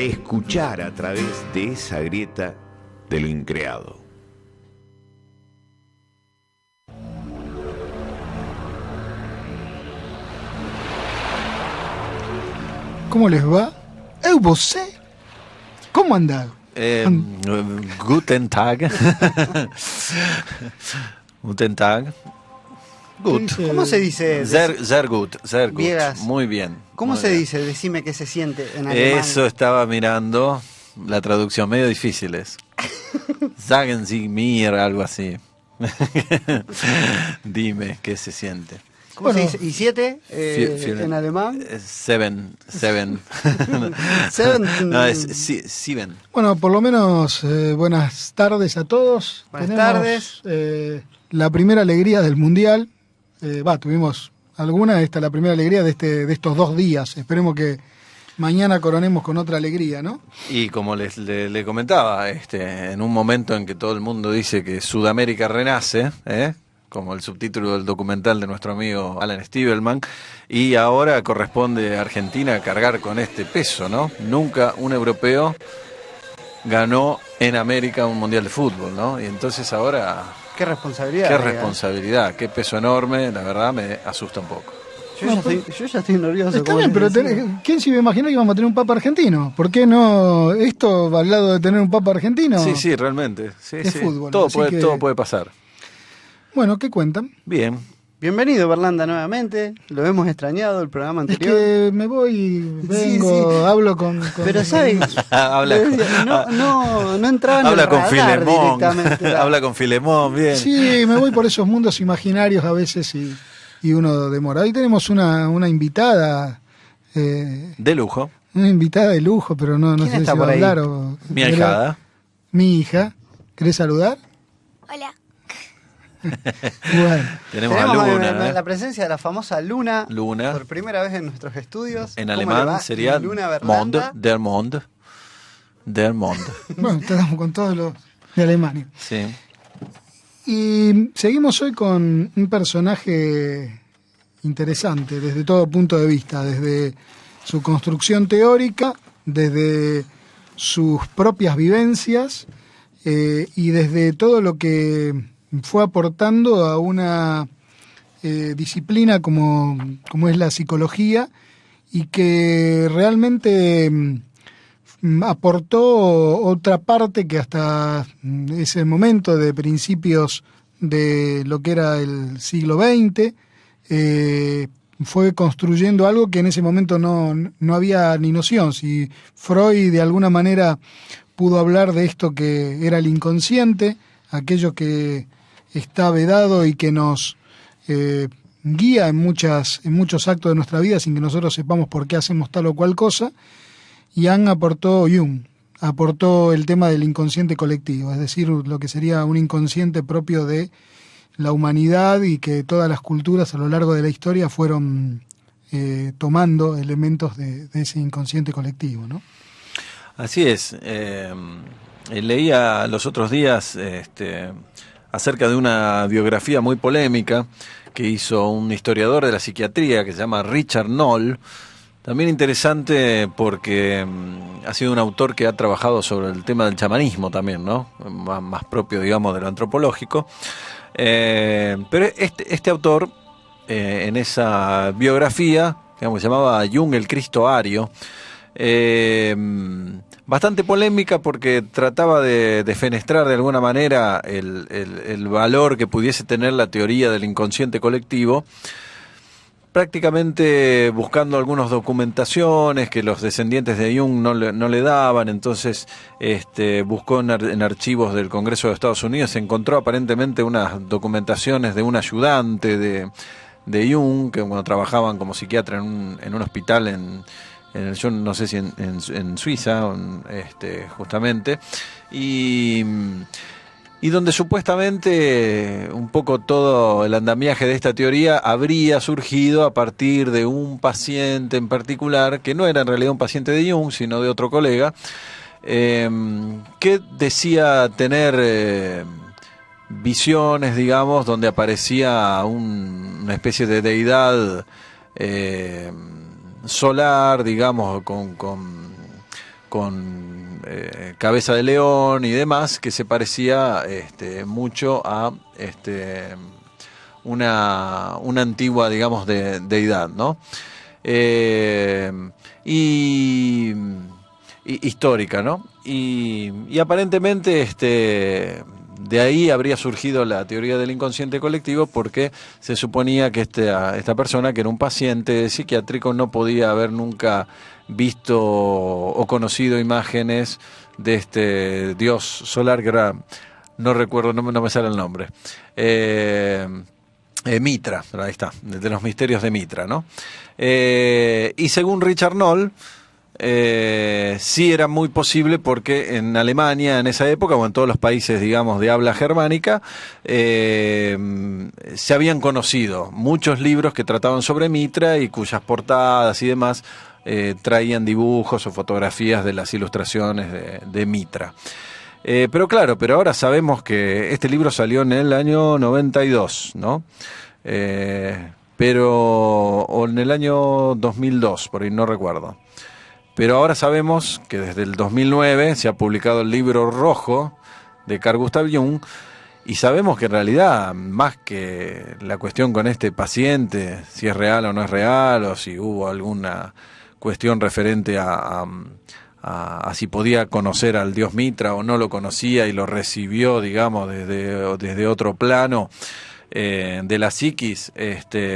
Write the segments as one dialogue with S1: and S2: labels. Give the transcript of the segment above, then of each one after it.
S1: Escuchar a través de esa grieta de lo increado.
S2: ¿Cómo les va? ¿Você? ¿Cómo andás?
S3: Guten Tag. Guten Tag. Gut.
S4: ¿Cómo se dice?
S3: Sehr gut, sehr gut.
S4: Viegas.
S3: Muy bien.
S4: ¿Cómo
S3: muy
S4: se
S3: bien.
S4: dice? Decime qué se siente en alemán.
S3: Eso estaba mirando. La traducción medio difícil es. Sagen Sie mir, algo así. Dime qué se siente.
S4: ¿Cómo
S2: Bueno.
S4: se dice? ¿Y 7 en alemán?
S3: Seven.
S4: Seven.
S3: No, es sieben.
S2: Bueno, por lo menos buenas tardes a todos.
S4: Buenas tardes.
S2: La primera alegría del Mundial. Tuvimos alguna. Esta es la primera alegría de estos 2 días. Esperemos que mañana coronemos con otra alegría, ¿no?
S3: Y como le comentaba, en un momento en que todo el mundo dice que Sudamérica renace, como el subtítulo del documental de nuestro amigo Alan Stiebelman, y ahora corresponde a Argentina cargar con este peso, ¿no? Nunca un europeo ganó en América un mundial de fútbol, ¿no? Y entonces ahora,
S4: Qué responsabilidad.
S3: qué
S4: amiga.
S3: responsabilidad, qué peso enorme, la verdad me asusta un poco.
S4: Yo ya estoy nervioso.
S2: Está
S4: como
S2: bien, pero
S4: les decía.
S2: ¿quién se iba a imaginar que íbamos a tener un papa argentino? ¿Por qué no esto al lado de tener un papa argentino?
S3: Sí, realmente. Sí,
S2: Es
S3: sí.
S2: fútbol,
S3: Todo
S2: así
S3: puede,
S2: que-
S3: todo puede pasar.
S2: Bueno, ¿qué cuentan?
S3: Bien.
S4: Bienvenido, Berlanda, nuevamente. Lo hemos extrañado el programa
S2: Es
S4: anterior.
S2: que me voy, vengo,
S4: sí.
S2: hablo con
S4: Pero, ¿sabes?
S3: Habla
S4: No entraba en
S3: Habla
S4: el
S3: con
S4: radar
S3: Filemón.
S4: directamente.
S3: Habla con Filemón, bien.
S2: Sí, me voy por esos mundos imaginarios a veces y uno demora. Hoy tenemos una invitada,
S3: De lujo.
S2: una invitada de lujo, pero no
S4: ¿Quién
S2: sé si
S4: está
S2: va
S4: por
S2: a
S4: ahí?
S2: hablar o...
S3: Mi ahijada.
S2: Mi hija. ¿Querés saludar?
S5: Hola.
S2: Bueno,
S3: Tenemos a
S4: Tenemos
S3: Luna.
S4: la presencia de la famosa Luna.
S3: Luna.
S4: Por primera vez en nuestros estudios.
S3: En
S4: ¿Cómo le
S3: alemán
S4: va?
S3: sería
S4: Luna
S3: Mond,
S4: Berlanda.
S3: der Mond. Der Mond.
S2: bueno, estamos con todos los de Alemania.
S3: Sí.
S2: Y seguimos hoy con un personaje interesante desde todo punto de vista, desde su construcción teórica, desde sus propias vivencias y desde todo lo que fue aportando a una disciplina como es la psicología y que realmente aportó otra parte que hasta ese momento de principios de lo que era el siglo XX fue construyendo algo que en ese momento no había ni noción. Si Freud de alguna manera pudo hablar de esto que era el inconsciente, aquello que está vedado y que nos guía en muchos actos de nuestra vida sin que nosotros sepamos por qué hacemos tal o cual cosa, Jung aportó el tema del inconsciente colectivo, es decir, lo que sería un inconsciente propio de la humanidad y que todas las culturas a lo largo de la historia fueron tomando elementos de ese inconsciente colectivo, ¿no?
S3: Así es. Leía los otros días acerca de una biografía muy polémica que hizo un historiador de la psiquiatría que se llama Richard Knoll. También interesante porque ha sido un autor que ha trabajado sobre el tema del chamanismo también, ¿no? Más propio, digamos, de lo antropológico. Pero este autor, en esa biografía, digamos, que se llamaba Jung el Cristo Ario, bastante polémica porque trataba de defenestrar de alguna manera el valor que pudiese tener la teoría del inconsciente colectivo, prácticamente buscando algunas documentaciones que los descendientes de Jung no le daban. Entonces buscó en archivos del Congreso de Estados Unidos, encontró aparentemente unas documentaciones de un ayudante de Jung, que cuando trabajaban como psiquiatra en un hospital yo no sé si en Suiza, justamente, y donde supuestamente un poco todo el andamiaje de esta teoría habría surgido a partir de un paciente en particular, que no era en realidad un paciente de Jung, sino de otro colega, que decía tener visiones, digamos, donde aparecía una especie de deidad solar, digamos, con cabeza de león y demás, que se parecía mucho a una antigua, digamos, deidad, ¿no? Y histórica, ¿no? Y aparentemente de ahí habría surgido la teoría del inconsciente colectivo, porque se suponía que esta persona, que era un paciente psiquiátrico, no podía haber nunca visto o conocido imágenes de este dios solar, que ahora no recuerdo, no me sale el nombre. Mitra, ahí está, de los misterios de Mitra, ¿no? Y según Richard Noll, sí era muy posible, porque en Alemania en esa época, o en todos los países, digamos, de habla germánica, se habían conocido muchos libros que trataban sobre Mitra y cuyas portadas y demás traían dibujos o fotografías de las ilustraciones de Mitra. Pero ahora sabemos que este libro salió en el año 92, ¿no? O en el año 2002, por ahí no recuerdo. Pero ahora sabemos que desde el 2009 se ha publicado el libro rojo de Carl Gustav Jung, y sabemos que en realidad, más que la cuestión con este paciente, si es real o no es real, o si hubo alguna cuestión referente a si podía conocer al dios Mitra o no lo conocía y lo recibió, digamos, desde otro plano de la psiquis,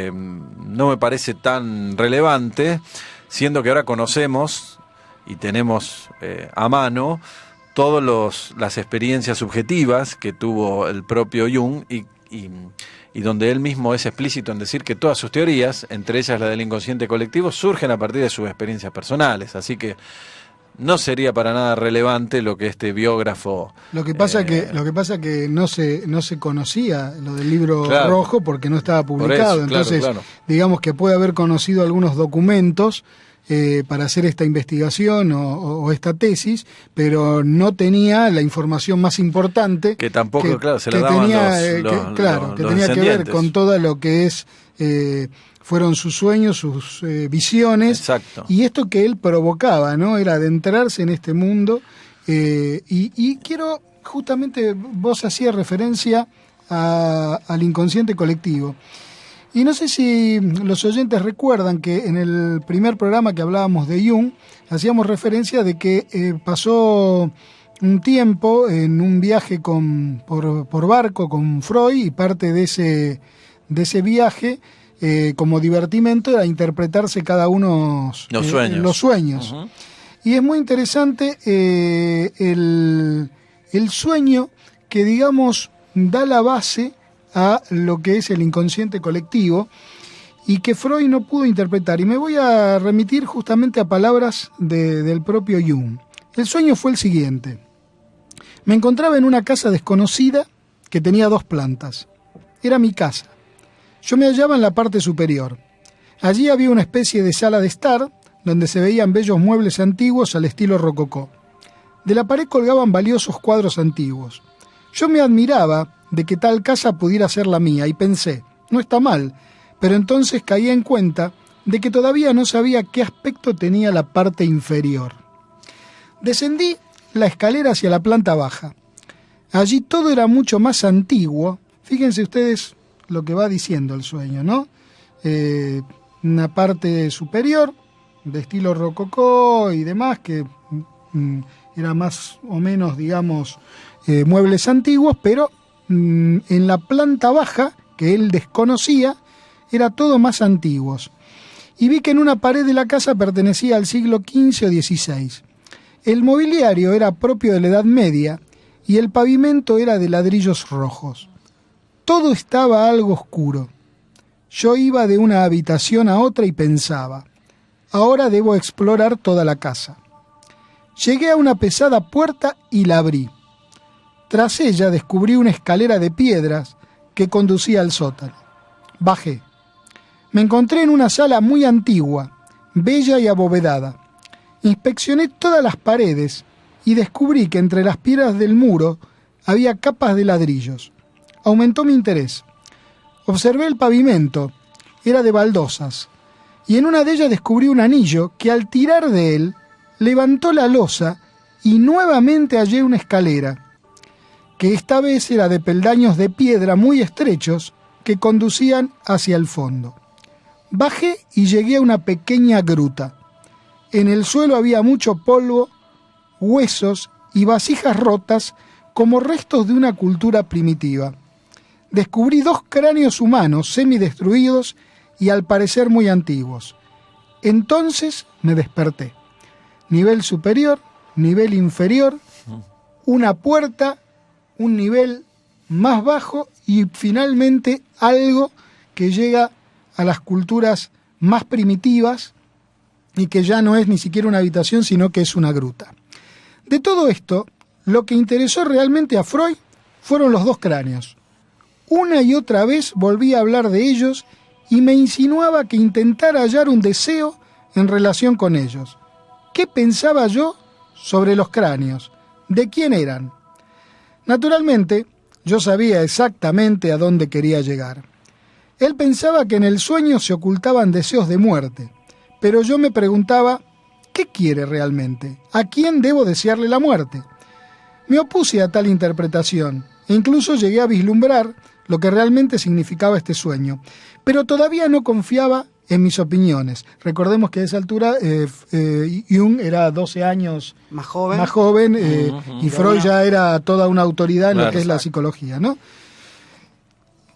S3: no me parece tan relevante, siendo que ahora conocemos y tenemos a mano todas las experiencias subjetivas que tuvo el propio Jung, y donde él mismo es explícito en decir que todas sus teorías, entre ellas la del inconsciente colectivo, surgen a partir de sus experiencias personales. Así que no sería para nada relevante lo que este biógrafo... Lo que pasa que no se conocía lo del libro rojo, porque no estaba publicado. Eso, entonces, digamos que puede haber conocido algunos documentos para hacer esta investigación o esta tesis, pero no tenía la información más importante, que tampoco, se la daban que tenía que ver con todo lo que es fueron sus sueños, sus visiones. Exacto. Y esto que él provocaba, ¿no? Era adentrarse en este mundo, y quiero, justamente vos hacías referencia al inconsciente colectivo. Y no sé si los oyentes recuerdan que en el primer programa que hablábamos de Jung, hacíamos referencia de que pasó un tiempo en un viaje por barco con Freud, y parte de ese viaje, como divertimento, era interpretarse cada uno los sueños. Uh-huh. Y es muy interesante el sueño que, digamos, da la base a lo que es el inconsciente colectivo, y que Freud no pudo interpretar. Y me voy a remitir justamente a palabras del propio Jung. El sueño fue el siguiente: me encontraba en una casa desconocida que tenía 2 plantas. Era mi casa. Yo me hallaba en la parte superior. Allí había una especie de sala de estar, donde se veían bellos muebles antiguos al estilo rococó. De la pared colgaban valiosos cuadros antiguos. Yo me admiraba de que tal casa pudiera ser la mía, y pensé, no está mal, pero entonces caí en cuenta de que todavía no sabía qué aspecto tenía la parte inferior. Descendí la escalera hacia la planta baja. Allí todo era mucho más antiguo. Fíjense ustedes lo que va diciendo el sueño, ¿no? Una parte superior, de estilo rococó y demás, que era más o menos, digamos, muebles antiguos, pero en la planta baja, que él desconocía, era todo más antiguos. Y vi que en una pared de la casa pertenecía al siglo XV o XVI. El mobiliario era propio de la Edad Media, y el pavimento era de ladrillos rojos. Todo estaba algo oscuro. Yo iba de una habitación a otra y pensaba, ahora debo explorar toda la casa. Llegué a una pesada puerta y la abrí. Tras ella descubrí una escalera de piedras que conducía al sótano. Bajé. Me encontré en una sala muy antigua, bella y abovedada. Inspeccioné todas las paredes y descubrí que entre las piedras del muro había capas de ladrillos. Aumentó mi interés. Observé el pavimento. Era de baldosas. Y en una de ellas descubrí un anillo que, al tirar de él,
S2: levantó la losa y nuevamente hallé una escalera, que esta vez era de peldaños de piedra muy estrechos que conducían hacia el fondo. Bajé y llegué a una pequeña gruta. En el suelo había mucho polvo, huesos y vasijas rotas como restos de una cultura primitiva. Descubrí 2 cráneos humanos semidestruidos y al parecer muy antiguos. Entonces me desperté. Nivel superior, nivel inferior, una puerta, un nivel más bajo y finalmente algo que llega a las culturas más primitivas y que ya no es ni siquiera una habitación, sino que es una gruta. De todo esto, lo que interesó realmente a Freud fueron los 2 cráneos. Una y otra vez volví a hablar de ellos y me insinuaba que intentara hallar un deseo en relación con ellos. ¿Qué pensaba yo sobre los cráneos? ¿De quién eran? Naturalmente, yo sabía exactamente a dónde quería llegar. Él pensaba que en el sueño se ocultaban deseos de muerte, pero yo me preguntaba, ¿qué quiere realmente? ¿A quién debo desearle la muerte? Me opuse a tal interpretación e incluso llegué a vislumbrar lo que realmente significaba este sueño, pero todavía no confiaba en mis opiniones. Recordemos que a esa altura Jung era 12 años
S4: más joven,
S2: y Freud ya era toda una autoridad en lo que es la psicología, ¿no?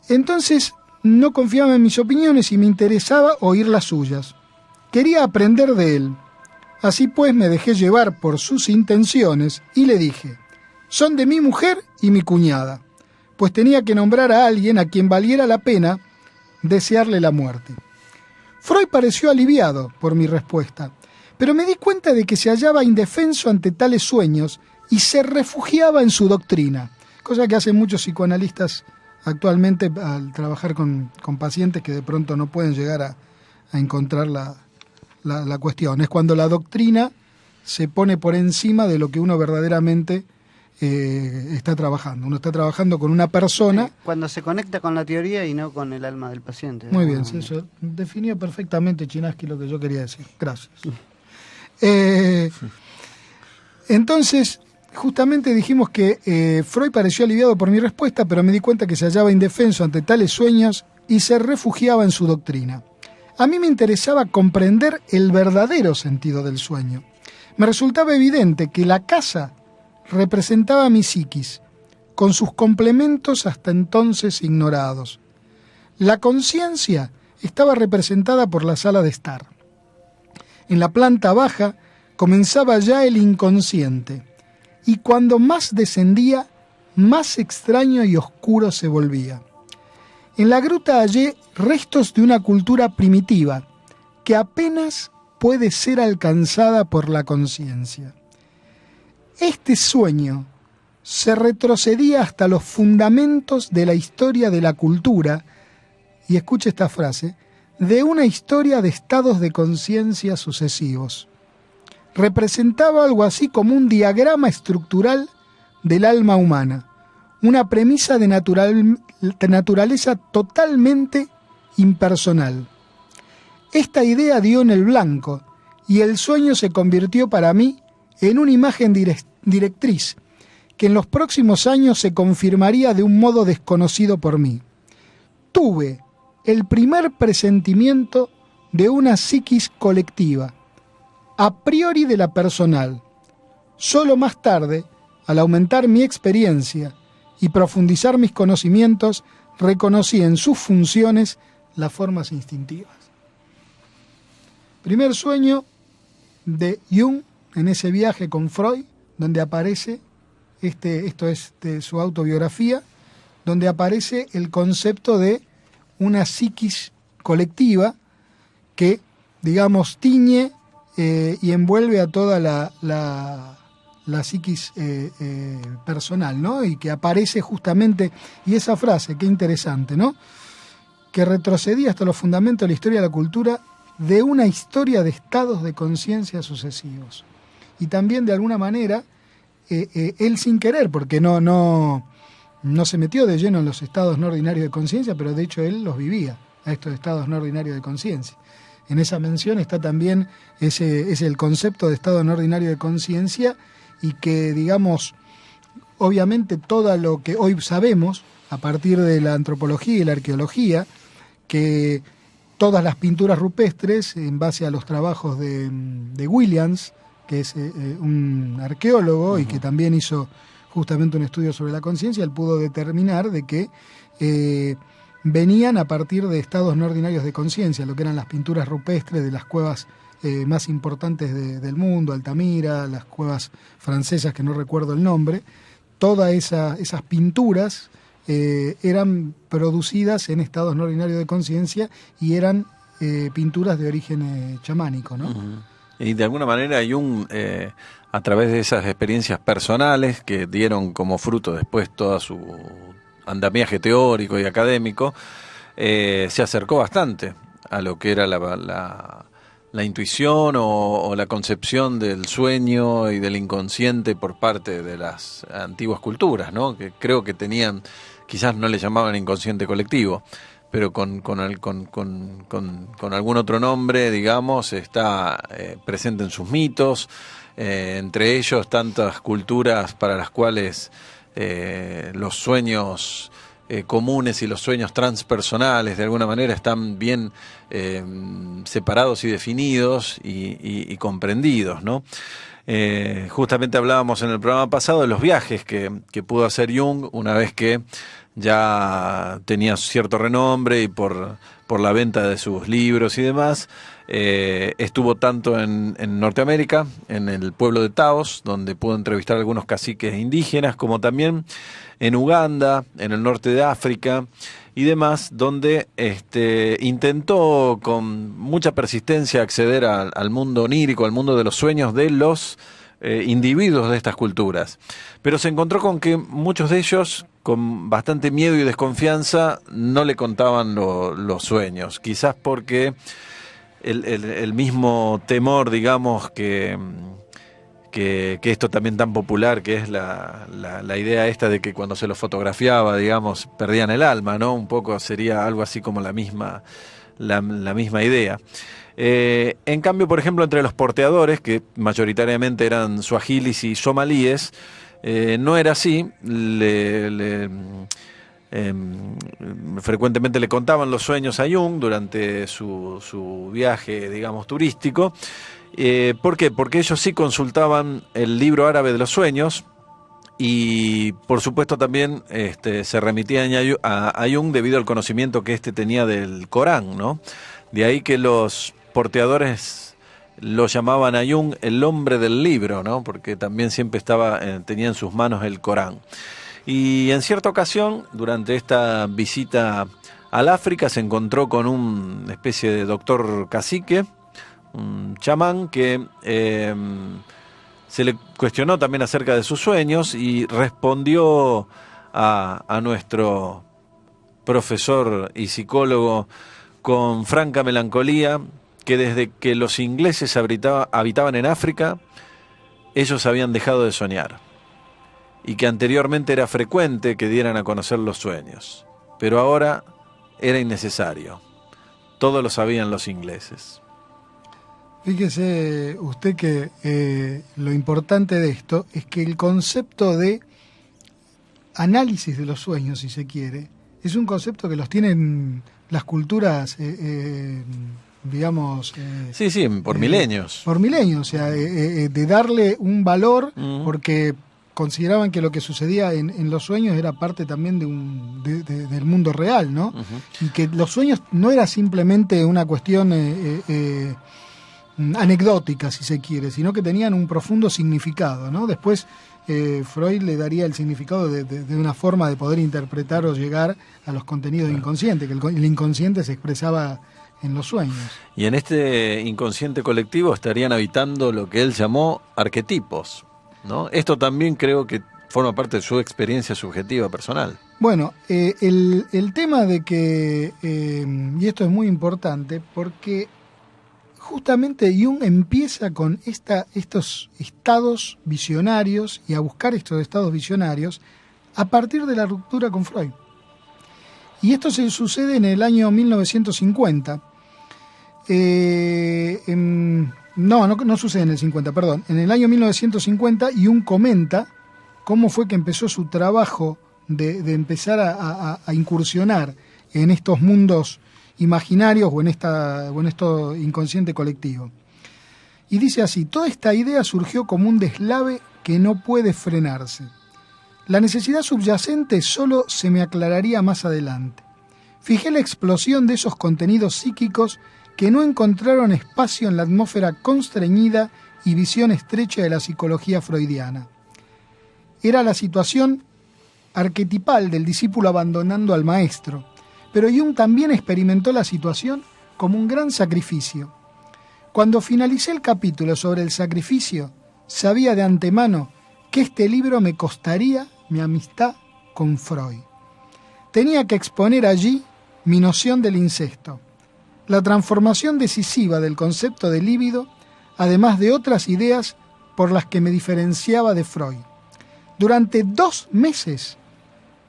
S2: Entonces no confiaba en mis opiniones y me interesaba oír las suyas. Quería aprender de él. Así pues me dejé llevar por sus intenciones y le dije, son de mi mujer y mi cuñada, pues tenía que nombrar a alguien a quien valiera la pena desearle la muerte. Freud pareció aliviado por mi respuesta, pero me di cuenta de que se hallaba indefenso ante tales sueños y se refugiaba en su doctrina, cosa que hacen muchos psicoanalistas actualmente al trabajar con pacientes que de pronto no pueden llegar a encontrar la cuestión. Es cuando la doctrina se pone por encima de lo que uno verdaderamente está trabajando. Uno está trabajando con una persona.
S4: Sí, cuando se conecta con la teoría y no con el alma del paciente.
S2: Muy bien, sí, eso definió perfectamente Chinaski lo que yo quería decir. Gracias. Entonces, justamente dijimos que Freud pareció aliviado por mi respuesta, pero me di cuenta que se hallaba indefenso ante tales sueños y se refugiaba en su doctrina. A mí me interesaba comprender el verdadero sentido del sueño. Me resultaba evidente que la casa representaba mi psiquis, con sus complementos hasta entonces ignorados. La conciencia estaba representada por la sala de estar. En la planta baja comenzaba ya el inconsciente, y cuando más descendía, más extraño y oscuro se volvía. En la gruta hallé restos de una cultura primitiva, que apenas puede ser alcanzada por la conciencia. Este sueño se retrocedía hasta los fundamentos de la historia de la cultura, y escuche esta frase, de una historia de estados de conciencia sucesivos. Representaba algo así como un diagrama estructural del alma humana, una premisa de naturaleza totalmente impersonal. Esta idea dio en el blanco, y el sueño se convirtió para mí en una imagen directriz, que en los próximos años se confirmaría de un modo desconocido por mí. Tuve el primer presentimiento de una psiquis colectiva, a priori de la personal. Solo más tarde, al aumentar mi experiencia y profundizar mis conocimientos, reconocí en sus funciones las formas instintivas. Primer sueño de Jung en ese viaje con Freud, donde aparece, esto es de su autobiografía, donde aparece el concepto de una psiquis colectiva que, digamos, tiñe y envuelve a toda la psiquis personal, ¿no? Y que aparece justamente, y esa frase, qué interesante, ¿no? Que retrocedía hasta los fundamentos de la historia de la cultura de una historia de estados de conciencia sucesivos. Y también, de alguna manera, él sin querer, porque no se metió de lleno en los estados no ordinarios de conciencia, pero de hecho él los vivía, a estos estados no ordinarios de conciencia. en esa mención está también el concepto de estado no ordinario de conciencia, y que, digamos, obviamente todo lo que hoy sabemos a partir de la antropología y la arqueología, que todas las pinturas rupestres, en base a los trabajos de Williams, que es un arqueólogo y que también hizo justamente un estudio sobre la conciencia, él pudo determinar de que venían a partir de estados no ordinarios de conciencia, lo que eran las pinturas rupestres de las cuevas más importantes del mundo, Altamira, las cuevas francesas que no recuerdo el nombre. Todas esas pinturas eran producidas en estados no ordinarios de conciencia y eran pinturas de origen chamánico, ¿no?
S3: Uh-huh. Y de alguna manera Jung, a través de esas experiencias personales que dieron como fruto después toda su andamiaje teórico y académico, se acercó bastante a lo que era la intuición o la concepción del sueño y del inconsciente por parte de las antiguas culturas, ¿no? Que creo que tenían, quizás no le llamaban inconsciente colectivo, pero con algún otro nombre, digamos, está presente en sus mitos, entre ellos tantas culturas para las cuales los sueños comunes y los sueños transpersonales de alguna manera están bien separados y definidos y comprendidos, ¿no? Justamente hablábamos en el programa pasado de los viajes que pudo hacer Jung una vez que ya tenía cierto renombre y por la venta de sus libros y demás. Estuvo tanto en Norteamérica, en el pueblo de Taos, donde pudo entrevistar a algunos caciques indígenas, como también en Uganda, en el norte de África y demás, donde intentó con mucha persistencia acceder al mundo onírico, al mundo de los sueños de los individuos de estas culturas. Pero se encontró con que muchos de ellos, con bastante miedo y desconfianza, no le contaban los sueños, quizás porque el mismo temor, digamos, que esto también tan popular, que es la idea esta de que cuando se los fotografiaba, digamos, perdían el alma, ¿no? Un poco sería algo así como la misma idea. En cambio, por ejemplo, entre los porteadores, que mayoritariamente eran suajilis y somalíes, no era así. Frecuentemente le contaban los sueños a Jung durante su viaje, digamos, turístico. ¿Por qué? Porque ellos sí consultaban el libro árabe de los sueños y, por supuesto, también se remitían a Jung debido al conocimiento que tenía del Corán, ¿no? De ahí que los porteadores lo llamaban a Jung el hombre del libro, ¿no? Porque también siempre tenía en sus manos el Corán. Y en cierta ocasión, durante esta visita al África, se encontró con una especie de doctor cacique, un chamán, que se le cuestionó también acerca de sus sueños y respondió a nuestro profesor y psicólogo con franca melancolía que desde que los ingleses habitaban en África, ellos habían dejado de soñar, y que anteriormente era frecuente que dieran a conocer los sueños, pero ahora era innecesario. Todo lo sabían los ingleses.
S2: Fíjese usted que lo importante de esto es que el concepto de análisis de los sueños, si se quiere, es un concepto que los tienen las culturas, digamos...
S3: sí, por milenios.
S2: Por milenios, o sea, de darle un valor, porque consideraban que lo que sucedía en los sueños era parte también del mundo real, ¿no? Uh-huh. Y que los sueños no era simplemente una cuestión anecdótica, si se quiere, sino que tenían un profundo significado, ¿no? Después Freud le daría el significado de una forma de poder interpretar o llegar a los contenidos inconscientes, que el inconsciente se expresaba en los sueños.
S3: Y en este inconsciente colectivo estarían habitando lo que él llamó arquetipos, ¿no? Esto también creo que forma parte de su experiencia subjetiva personal.
S2: Bueno, el tema de que, y esto es muy importante, porque justamente Jung empieza con estos estados visionarios y a buscar estos estados visionarios a partir de la ruptura con Freud. Y esto se sucede en el año 1950. no sucede en el 50, perdón, en el año 1950, Jung comenta cómo fue que empezó su trabajo de empezar a incursionar en estos mundos imaginarios o en esto inconsciente colectivo. Y dice así: toda esta idea surgió como un deslave que no puede frenarse. La necesidad subyacente solo se me aclararía más adelante. Fijé la explosión de esos contenidos psíquicos que no encontraron espacio en la atmósfera constreñida y visión estrecha de la psicología freudiana. Era la situación arquetipal del discípulo abandonando al maestro, pero Jung también experimentó la situación como un gran sacrificio. Cuando finalicé el capítulo sobre el sacrificio, sabía de antemano que este libro me costaría mi amistad con Freud. Tenía que exponer allí mi noción del incesto, la transformación decisiva del concepto de líbido, además de otras ideas por las que me diferenciaba de Freud. Durante 2 meses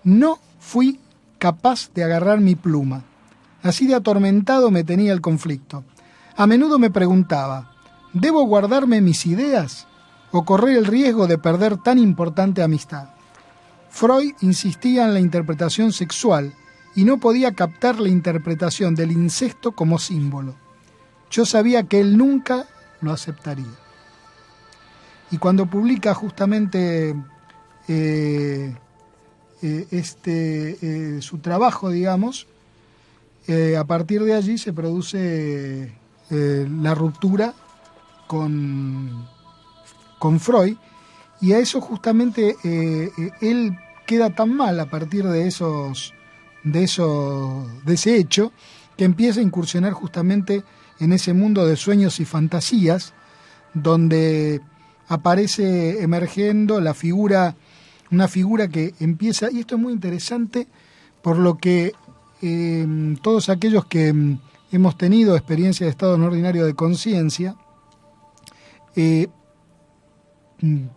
S2: no fui capaz de agarrar mi pluma. Así de atormentado me tenía el conflicto. A menudo me preguntaba: ¿debo guardarme mis ideas o correr el riesgo de perder tan importante amistad? Freud insistía en la interpretación sexual y no podía captar la interpretación del incesto como símbolo. Yo sabía que él nunca lo aceptaría. Y cuando publica justamente su trabajo, digamos, a partir de allí se produce la ruptura con Freud, y a eso justamente él queda tan mal a partir de ese hecho, que empieza a incursionar justamente en ese mundo de sueños y fantasías, donde aparece emergiendo una figura que empieza, y esto es muy interesante, por lo que todos aquellos que hemos tenido experiencia de estado no ordinario de conciencia,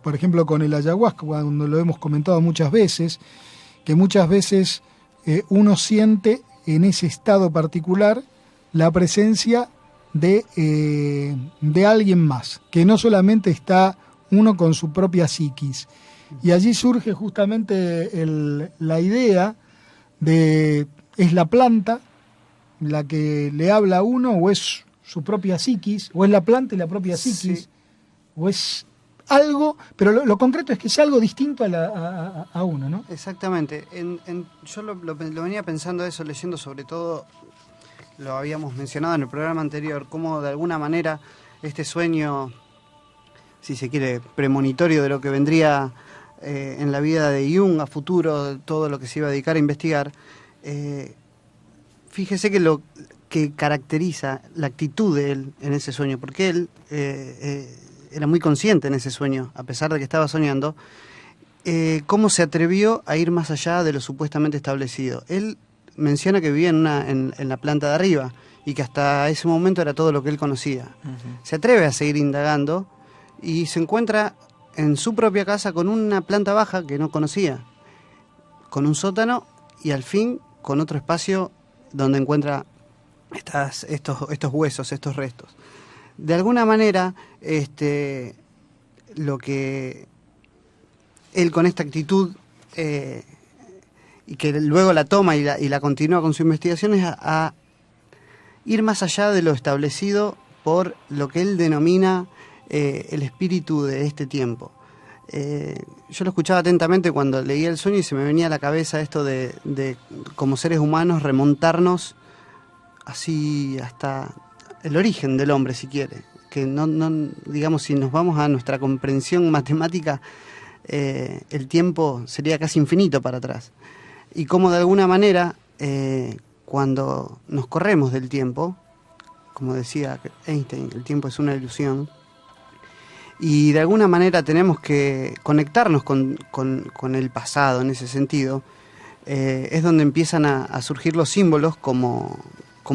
S2: por ejemplo con el ayahuasca, cuando lo hemos comentado muchas veces, que muchas veces uno siente en ese estado particular la presencia de alguien más, que no solamente está uno con su propia psiquis. Y allí surge justamente la idea de: ¿es la planta la que le habla a uno, o es su propia psiquis, o es la planta y la propia psiquis, sí, o es algo, pero lo concreto es que es algo distinto a uno, ¿no?
S4: Exactamente. Yo lo venía pensando eso, leyendo sobre todo, lo habíamos mencionado en el programa anterior, cómo de alguna manera este sueño, si se quiere, premonitorio de lo que vendría en la vida de Jung a futuro, todo lo que se iba a dedicar a investigar, fíjese que lo que caracteriza la actitud de él en ese sueño, porque él era muy consciente en ese sueño, a pesar de que estaba soñando, cómo se atrevió a ir más allá de lo supuestamente establecido. Él menciona que vivía en la planta de arriba y que hasta ese momento era todo lo que él conocía. Uh-huh. Se atreve a seguir indagando y se encuentra en su propia casa con una planta baja que no conocía, con un sótano y al fin con otro espacio donde encuentra estos huesos, estos restos. De alguna manera, lo que él con esta actitud y que luego la toma y la continúa con su investigación es a ir más allá de lo establecido por lo que él denomina el espíritu de este tiempo. Yo lo escuchaba atentamente cuando leía el sueño y se me venía a la cabeza esto de como seres humanos remontarnos así hasta el origen del hombre, si quiere, que no digamos, si nos vamos a nuestra comprensión matemática, el tiempo sería casi infinito para atrás, y cómo de alguna manera cuando nos corremos del tiempo, como decía Einstein, el tiempo es una ilusión, y de alguna manera tenemos que conectarnos con el pasado en ese sentido, es donde empiezan a surgir los símbolos como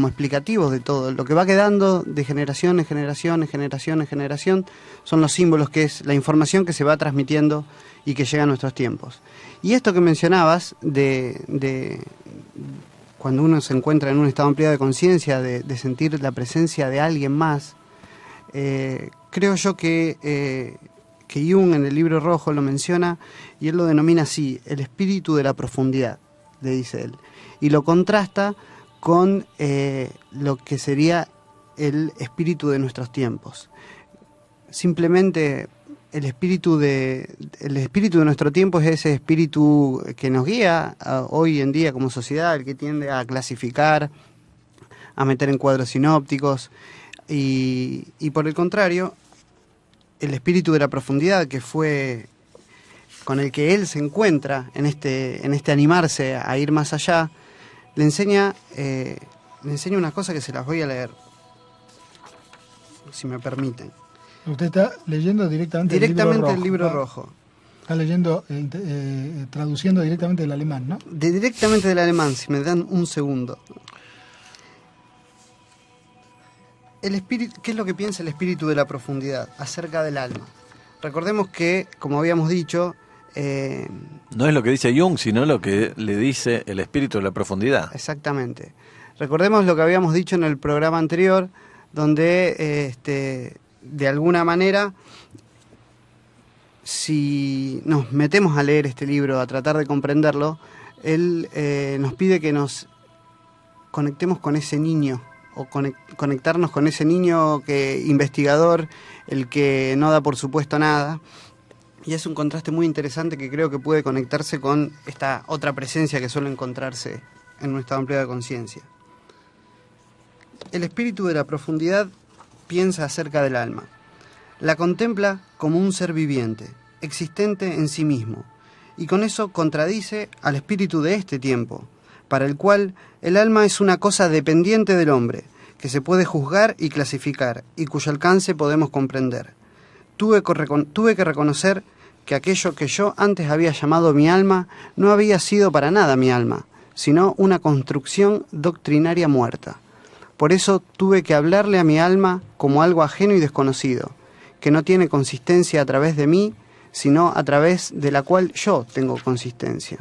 S4: explicativos de todo. Lo que va quedando de generación en generación, en generación en generación, son los símbolos, que es la información que se va transmitiendo y que llega a nuestros tiempos. Y esto que mencionabas de cuando uno se encuentra en un estado ampliado de conciencia, de sentir la presencia de alguien más, creo yo que Jung en el Libro Rojo lo menciona y él lo denomina así, el espíritu de la profundidad, le dice él, y lo contrasta con lo que sería el espíritu de nuestros tiempos. Simplemente el espíritu de nuestro tiempo es ese espíritu que nos guía hoy en día como sociedad, el que tiende a clasificar, a meter en cuadros sinópticos, y por el contrario, el espíritu de la profundidad, que fue con el que él se encuentra en este animarse a ir más allá, le enseña unas cosas que se las voy a leer, si me permiten.
S2: Usted está leyendo directamente
S4: el Libro Rojo.
S2: Está leyendo, traduciendo directamente del alemán, ¿no?
S4: Directamente del alemán, si me dan un segundo. El espíritu, ¿qué es lo que piensa el espíritu de la profundidad acerca del alma? Recordemos que, como habíamos dicho...
S3: no es lo que dice Jung, sino lo que le dice el espíritu de la profundidad.
S4: Exactamente. Recordemos lo que habíamos dicho en el programa anterior, donde de alguna manera, si nos metemos a leer este libro, a tratar de comprenderlo, él nos pide que nos conectemos con ese niño, o conectarnos con ese niño investigador, el que no da por supuesto nada. Y es un contraste muy interesante que creo que puede conectarse con esta otra presencia que suele encontrarse en nuestra amplia conciencia. El espíritu de la profundidad piensa acerca del alma. La contempla como un ser viviente, existente en sí mismo, y con eso contradice al espíritu de este tiempo, para el cual el alma es una cosa dependiente del hombre, que se puede juzgar y clasificar, y cuyo alcance podemos comprender. Tuve que reconocer que aquello que yo antes había llamado mi alma no había sido para nada mi alma, sino una construcción doctrinaria muerta. Por eso tuve que hablarle a mi alma como algo ajeno y desconocido, que no tiene consistencia a través de mí, sino a través de la cual yo tengo consistencia.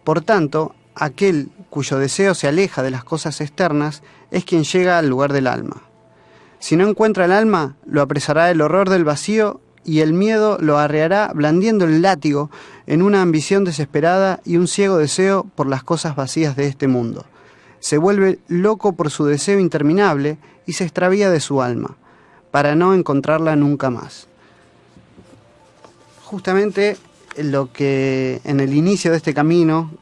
S4: Por tanto, aquel cuyo deseo se aleja de las cosas externas es quien llega al lugar del alma. Si no encuentra el alma, lo apresará el horror del vacío y el miedo lo arreará blandiendo el látigo en una ambición desesperada y un ciego deseo por las cosas vacías de este mundo. Se vuelve loco por su deseo interminable y se extravía de su alma, para no encontrarla nunca más. Justamente lo que en el inicio de este camino,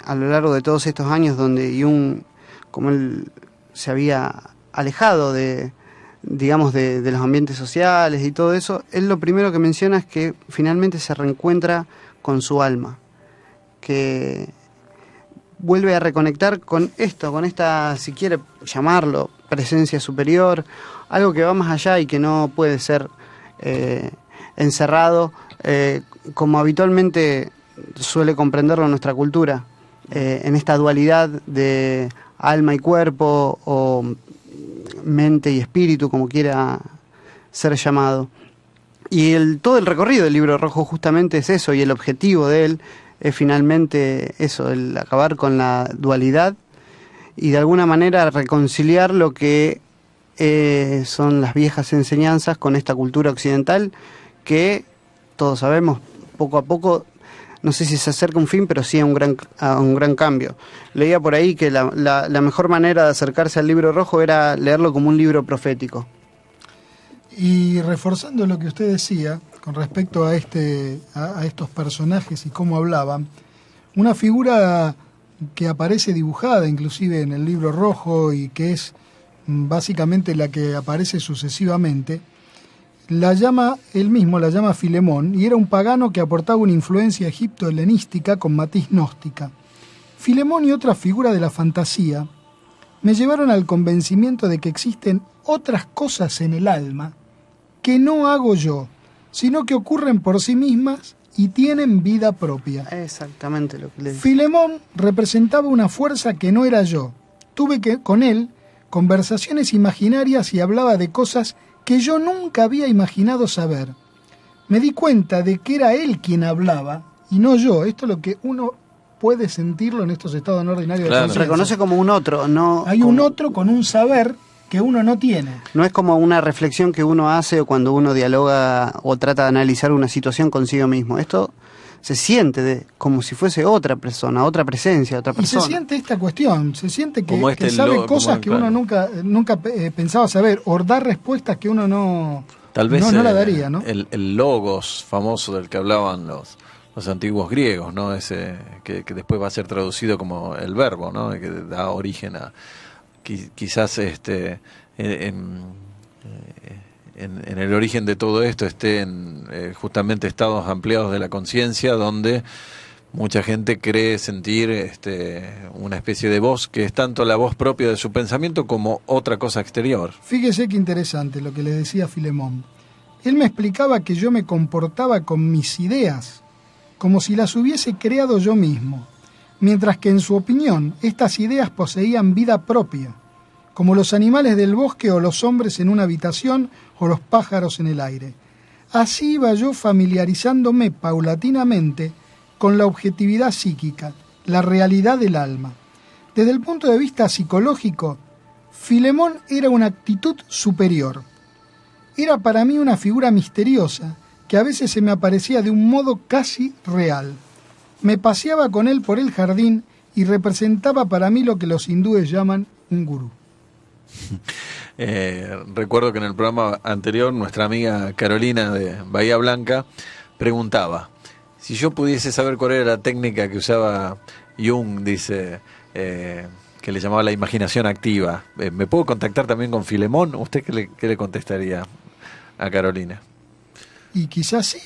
S4: a lo largo de todos estos años donde Jung, como él se había alejado de los ambientes sociales y todo eso, él lo primero que menciona es que finalmente se reencuentra con su alma, que vuelve a reconectar con esto, con esta, si quiere llamarlo, presencia superior, algo que va más allá y que no puede ser encerrado, como habitualmente suele comprenderlo nuestra cultura, en esta dualidad de alma y cuerpo, o mente y espíritu, como quiera ser llamado. Y todo el recorrido del Libro Rojo justamente es eso, y el objetivo de él es finalmente eso, el acabar con la dualidad y de alguna manera reconciliar lo que son las viejas enseñanzas con esta cultura occidental que todos sabemos poco a poco, no sé si se acerca a un fin, pero sí a un gran cambio. Leía por ahí que la mejor manera de acercarse al Libro Rojo era leerlo como un libro profético.
S2: Y reforzando lo que usted decía con respecto a estos personajes y cómo hablaban, una figura que aparece dibujada inclusive en el Libro Rojo y que es básicamente la que aparece sucesivamente, él mismo la llama Filemón, y era un pagano que aportaba una influencia egipto-helenística con matiz gnóstica. Filemón y otra figura de la fantasía me llevaron al convencimiento de que existen otras cosas en el alma que no hago yo, sino que ocurren por sí mismas y tienen vida propia.
S4: Exactamente lo que le dije.
S2: Filemón representaba una fuerza que no era yo. Tuve con él conversaciones imaginarias y hablaba de cosas que yo nunca había imaginado saber. Me di cuenta de que era él quien hablaba y no yo. Esto es lo que uno puede sentirlo en estos estados no ordinarios
S3: Claro.
S2: de conciencia.
S4: Reconoce como un otro, no.
S2: Hay un otro con un saber que uno no tiene.
S4: No es como una reflexión que uno hace o cuando uno dialoga o trata de analizar una situación consigo mismo. Esto se siente como si fuese otra persona, otra presencia, otra
S2: Y
S4: persona.
S2: se siente esta cuestión, se siente que,
S3: Como
S2: que sabe cosas que
S3: claro.
S2: uno nunca pensaba saber, o dar respuestas que uno no,
S3: Tal vez
S2: no la daría, ¿no?
S3: el logos famoso del que hablaban los antiguos griegos, ¿no? Ese que después va a ser traducido como el verbo, ¿no? Que da origen a quizás en el origen de todo esto esté en justamente estados ampliados de la conciencia, donde mucha gente cree sentir una especie de voz que es tanto la voz propia de su pensamiento como otra cosa exterior.
S2: Fíjese qué interesante lo que le decía Filemón. Él me explicaba que yo me comportaba con mis ideas, como si las hubiese creado yo mismo, mientras que en su opinión estas ideas poseían vida propia, como los animales del bosque o los hombres en una habitación o los pájaros en el aire. Así iba yo familiarizándome paulatinamente con la objetividad psíquica, la realidad del alma. Desde el punto de vista psicológico, Filemón era una actitud superior. Era para mí una figura misteriosa que a veces se me aparecía de un modo casi real. Me paseaba con él por el jardín y representaba para mí lo que los hindúes llaman un gurú.
S3: Recuerdo que en el programa anterior nuestra amiga Carolina de Bahía Blanca preguntaba: si yo pudiese saber cuál era la técnica que usaba Jung, dice, que le llamaba la imaginación activa, ¿me puedo contactar también con Filemón? ¿Usted qué le contestaría a Carolina?
S2: Y quizás sí,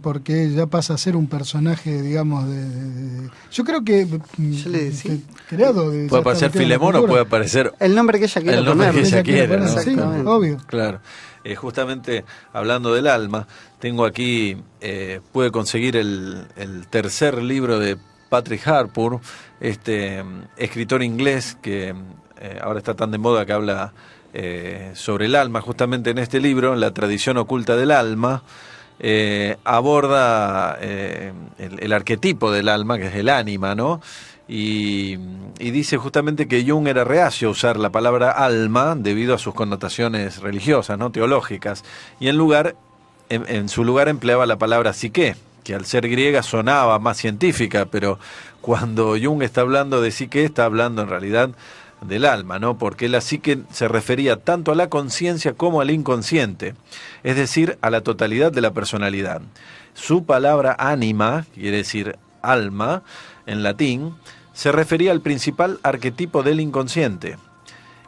S2: porque ya pasa a ser un personaje, digamos, yo creo que
S4: Yo le decía.
S2: creado.
S3: Puede aparecer Filemón o puede aparecer
S4: El nombre que ella quiere
S3: el nombre
S4: poner.
S3: que ella quiere, ¿no?
S2: Sí,
S4: Exactamente.
S2: obvio.
S3: Claro. Justamente hablando del alma, tengo aquí, pude conseguir el tercer libro de Patrick Harpur, escritor inglés que ahora está tan de moda, que habla sobre el alma. Justamente en este libro, La tradición oculta del alma, aborda el arquetipo del alma, que es el ánima, ¿no? Y dice justamente que Jung era reacio a usar la palabra alma debido a sus connotaciones religiosas, ¿no? Teológicas, y en su lugar empleaba la palabra psique, que al ser griega sonaba más científica, pero cuando Jung está hablando de psique, está hablando en realidad del alma, ¿no? Porque la psique se refería tanto a la conciencia como al inconsciente, es decir, a la totalidad de la personalidad. Su palabra ánima, quiere decir alma, en latín, se refería al principal arquetipo del inconsciente.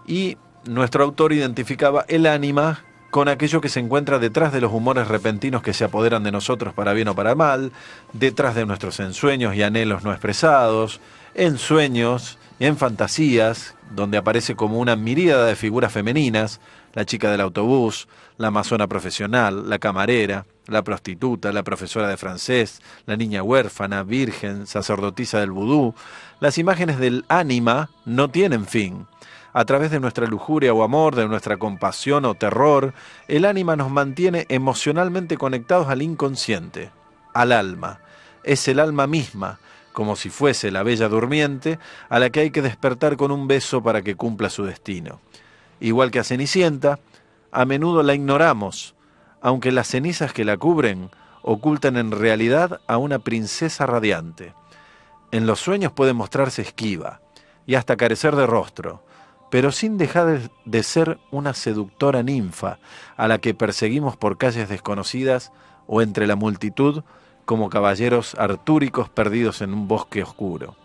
S3: Y nuestro autor identificaba el ánima con aquello que se encuentra detrás de los humores repentinos que se apoderan de nosotros para bien o para mal, detrás de nuestros ensueños y anhelos no expresados, en sueños y en fantasías, donde aparece como una miríada de figuras femeninas: la chica del autobús, la amazona profesional, la camarera, la prostituta, la profesora de francés, la niña huérfana, virgen, sacerdotisa del vudú. Las imágenes del ánima no tienen fin. A través de nuestra lujuria o amor, de nuestra compasión o terror, el ánima nos mantiene emocionalmente conectados al inconsciente, al alma. Es el alma misma, como si fuese la bella durmiente, a la que hay que despertar con un beso para que cumpla su destino. Igual que a Cenicienta, a menudo la ignoramos, aunque las cenizas que la cubren ocultan en realidad a una princesa radiante. En los sueños puede mostrarse esquiva y hasta carecer de rostro, pero sin dejar de ser una seductora ninfa a la que perseguimos por calles desconocidas o entre la multitud como caballeros artúricos perdidos en un bosque oscuro.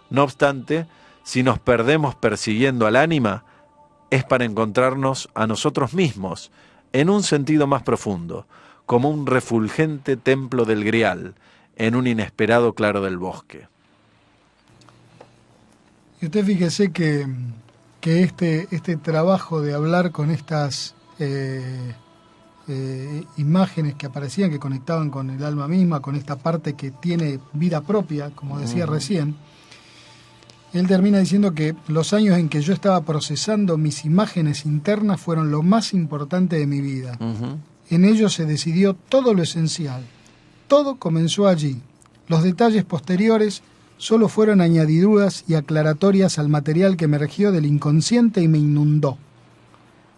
S3: No obstante, si nos perdemos persiguiendo al ánima, es para encontrarnos a nosotros mismos en un sentido más profundo, como un refulgente templo del Grial en un inesperado claro del bosque.
S2: Y usted fíjese que este trabajo de hablar con estas imágenes que aparecían, que conectaban con el alma misma, con esta parte que tiene vida propia, como decía recién, él termina diciendo que los años en que yo estaba procesando mis imágenes internas fueron lo más importante de mi vida. En ellos se decidió todo lo esencial. Todo comenzó allí. Los detalles posteriores solo fueron añadiduras y aclaratorias al material que emergió del inconsciente y me inundó.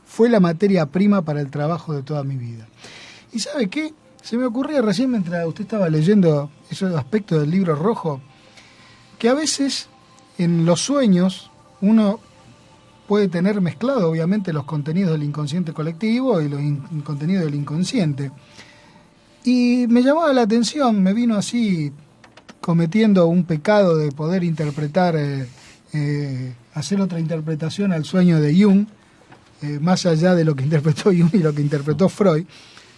S2: Fue la materia prima para el trabajo de toda mi vida. ¿Y sabe qué? Se me ocurría recién mientras usted estaba leyendo esos aspectos del libro rojo, que a veces en los sueños uno puede tener mezclado obviamente los contenidos del inconsciente colectivo y los contenidos del inconsciente. Y me llamaba la atención, me vino así cometiendo un pecado de poder interpretar, hacer otra interpretación al sueño de Jung, más allá de lo que interpretó Jung y lo que interpretó Freud,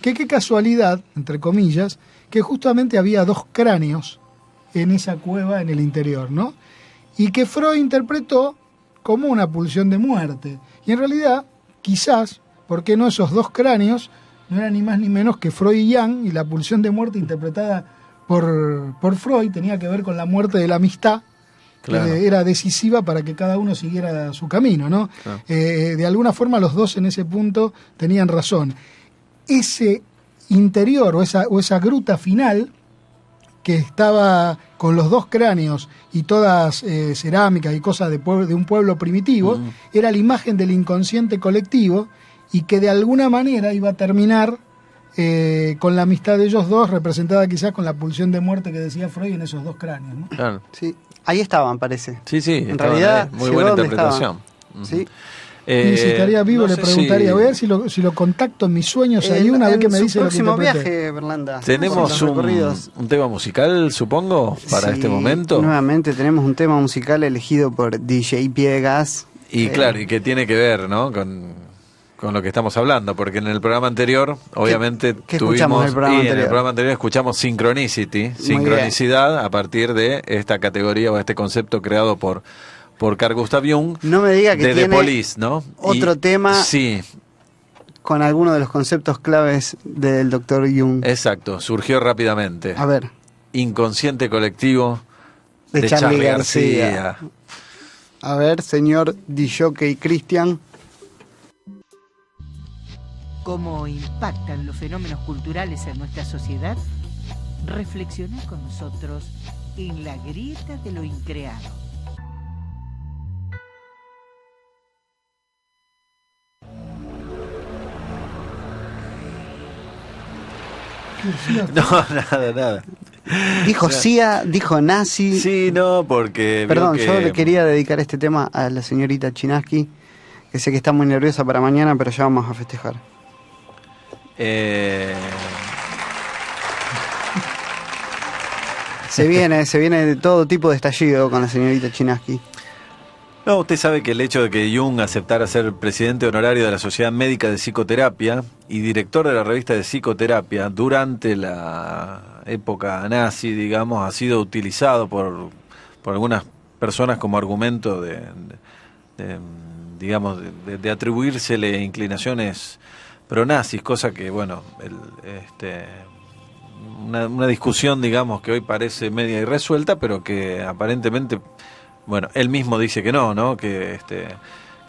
S2: que qué casualidad, entre comillas, que justamente había 2 cráneos en esa cueva en el interior, ¿no? Y que Freud interpretó como una pulsión de muerte. Y en realidad, quizás, ¿por qué no esos 2 cráneos no eran ni más ni menos que Freud y Jung, y la pulsión de muerte interpretada por Freud tenía que ver con la muerte de la amistad, claro, que era decisiva para que cada uno siguiera su camino, ¿no? Claro. De alguna forma los 2 en ese punto tenían razón. Ese interior o esa gruta final que estaba con los 2 cráneos y todas cerámicas y cosas de un pueblo primitivo, era la imagen del inconsciente colectivo y que de alguna manera iba a terminar con la amistad de ellos 2, representada quizás con la pulsión de muerte que decía Freud en esos 2 cráneos, ¿no?
S3: Claro.
S4: Sí, ahí estaban, parece.
S3: Sí,
S4: en realidad,
S3: muy buena interpretación.
S4: Sí.
S2: Y si estaría vivo, no le preguntaría,
S3: si...
S2: voy a ver si lo contacto en mis sueños ahí una vez que me dice lo que
S4: próximo viaje, Berlanda.
S3: Tenemos un tema musical, supongo, para este momento.
S4: Nuevamente tenemos un tema musical elegido por DJ Piegas.
S3: Y claro, y que tiene que ver, ¿no?, con lo que estamos hablando, porque en el programa anterior, obviamente,
S4: ¿Qué escuchamos en el programa anterior?
S3: En el programa anterior escuchamos Synchronicity, sincronicidad, a partir de esta categoría o este concepto creado por Carl Gustav Jung.
S4: No me diga que
S3: de
S4: tiene
S3: The Police, ¿no?
S4: Otro tema
S3: sí,
S4: con alguno de los conceptos claves del Dr. Jung.
S3: Exacto, surgió rápidamente.
S4: A ver.
S3: Inconsciente colectivo
S4: de Charly García. A ver, señor DJ Cristian.
S5: ¿Cómo impactan los fenómenos culturales en nuestra sociedad? Reflexioná con nosotros en La Grieta de lo Increado.
S3: No, nada.
S4: Dijo CIA, dijo nazi.
S3: Sí, no, porque...
S4: Perdón, yo le quería dedicar este tema a la señorita Chinaski, que sé que está muy nerviosa para mañana, pero ya vamos a festejar. Se viene de todo tipo de estallido con la señorita Chinaski.
S3: No, usted sabe que el hecho de que Jung aceptara ser presidente honorario de la Sociedad Médica de Psicoterapia y director de la revista de psicoterapia durante la época nazi, digamos, ha sido utilizado por algunas personas como argumento de atribuírsele inclinaciones pronazis, cosa que, bueno, una discusión, digamos, que hoy parece media irresuelta, pero que aparentemente, bueno, él mismo dice que no, que